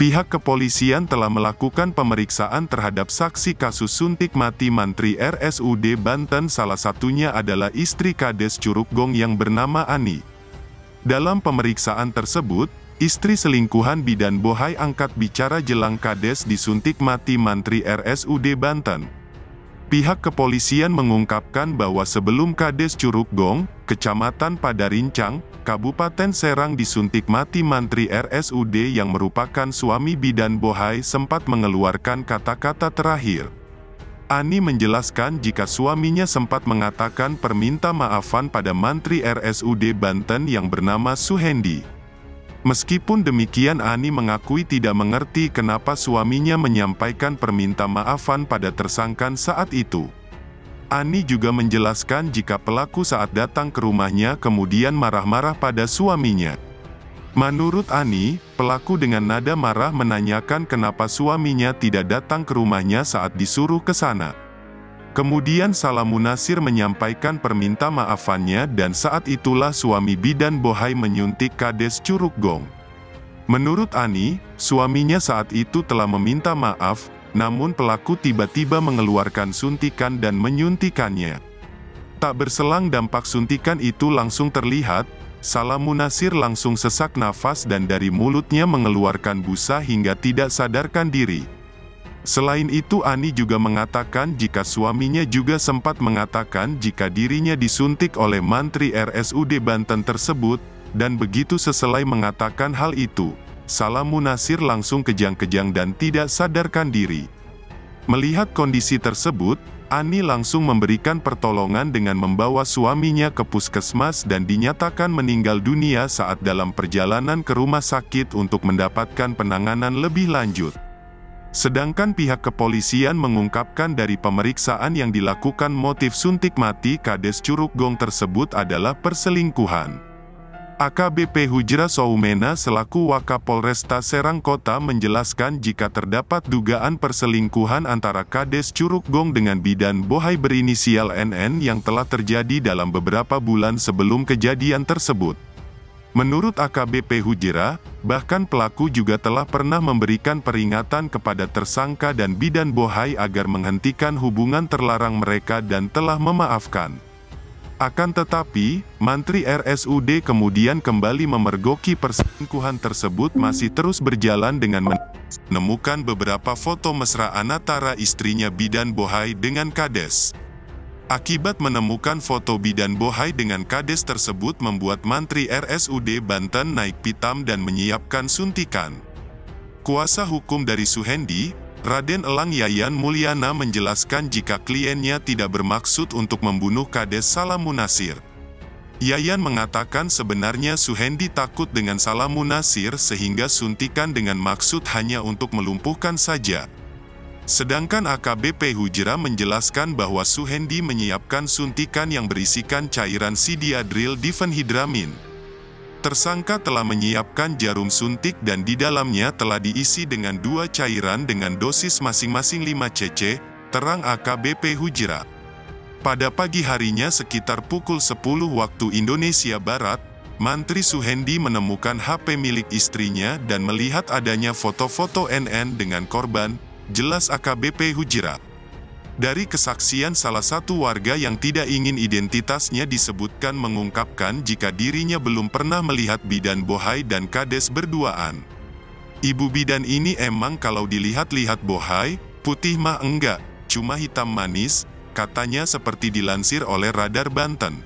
Pihak kepolisian telah melakukan pemeriksaan terhadap saksi kasus suntik mati Mantri RSUD Banten, salah satunya adalah istri Kades Curugong yang bernama Ani. Dalam pemeriksaan tersebut, istri selingkuhan bidan Bohai angkat bicara jelang Kades disuntik mati Mantri RSUD Banten. Pihak kepolisian mengungkapkan bahwa sebelum Kades Curugong, Kecamatan Padarincang, Kabupaten Serang disuntik mati Mantri RSUD yang merupakan suami bidan Bohai sempat mengeluarkan kata-kata terakhir. Ani menjelaskan jika suaminya sempat mengatakan perminta maafan pada Mantri RSUD Banten yang bernama Suhendi. Meskipun demikian, Ani mengakui tidak mengerti kenapa suaminya menyampaikan perminta maafan pada tersangka saat itu. Ani juga menjelaskan jika pelaku saat datang ke rumahnya kemudian marah-marah pada suaminya. Menurut Ani, pelaku dengan nada marah menanyakan kenapa suaminya tidak datang ke rumahnya saat disuruh ke sana. Kemudian Salamunasir menyampaikan perminta maafannya dan saat itulah suami bidan Bohai menyuntik Kades Curugong. Menurut Ani, suaminya saat itu telah meminta maaf, namun pelaku tiba-tiba mengeluarkan suntikan dan menyuntikannya. Tak berselang dampak suntikan itu langsung terlihat, Salamunasir langsung sesak nafas dan dari mulutnya mengeluarkan busa hingga tidak sadarkan diri. Selain itu, Ani juga mengatakan jika suaminya juga sempat mengatakan jika dirinya disuntik oleh Mantri RSUD Banten tersebut, dan begitu seselai mengatakan hal itu, Salamunasir langsung kejang-kejang dan tidak sadarkan diri. Melihat kondisi tersebut, Ani langsung memberikan pertolongan dengan membawa suaminya ke puskesmas dan dinyatakan meninggal dunia saat dalam perjalanan ke rumah sakit untuk mendapatkan penanganan lebih lanjut. Sedangkan pihak kepolisian mengungkapkan dari pemeriksaan yang dilakukan motif suntik mati Kades Curugong tersebut adalah perselingkuhan. AKBP Hujra Soumena selaku Wakapolresta Serang Kota menjelaskan jika terdapat dugaan perselingkuhan antara Kades Curugong dengan bidan Bohai berinisial NN yang telah terjadi dalam beberapa bulan sebelum kejadian tersebut. Menurut AKBP Hujra, bahkan pelaku juga telah pernah memberikan peringatan kepada tersangka dan bidan Bohai agar menghentikan hubungan terlarang mereka dan telah memaafkan. Akan tetapi, Mantri RSUD kemudian kembali memergoki perselingkuhan tersebut masih terus berjalan dengan menemukan beberapa foto mesraan antara istrinya bidan Bohai dengan Kades. Akibat menemukan foto bidan Bohai dengan Kades tersebut membuat Mantri RSUD Banten naik pitam dan menyiapkan suntikan. Kuasa hukum dari Suhendi, Raden Elang Yayan Mulyana menjelaskan jika kliennya tidak bermaksud untuk membunuh Kades Salamunasir. Yayan mengatakan sebenarnya Suhendi takut dengan Salamunasir sehingga suntikan dengan maksud hanya untuk melumpuhkan saja. Sedangkan AKBP Hujra menjelaskan bahwa Suhendi menyiapkan suntikan yang berisikan cairan sidiadril difenhidramin. Tersangka telah menyiapkan jarum suntik dan di dalamnya telah diisi dengan 2 cairan dengan dosis masing-masing 5 cc, terang AKBP Hujra. Pada pagi harinya sekitar pukul 10 waktu Indonesia Barat, Mantri Suhendi menemukan HP milik istrinya dan melihat adanya foto-foto NN dengan korban, jelas AKBP Hujra. Dari kesaksian salah satu warga yang tidak ingin identitasnya disebutkan mengungkapkan jika dirinya belum pernah melihat bidan Bohai dan Kades berduaan. Ibu bidan ini emang kalau dilihat-lihat Bohai, putih mah enggak, cuma hitam manis, katanya seperti dilansir oleh Radar Banten.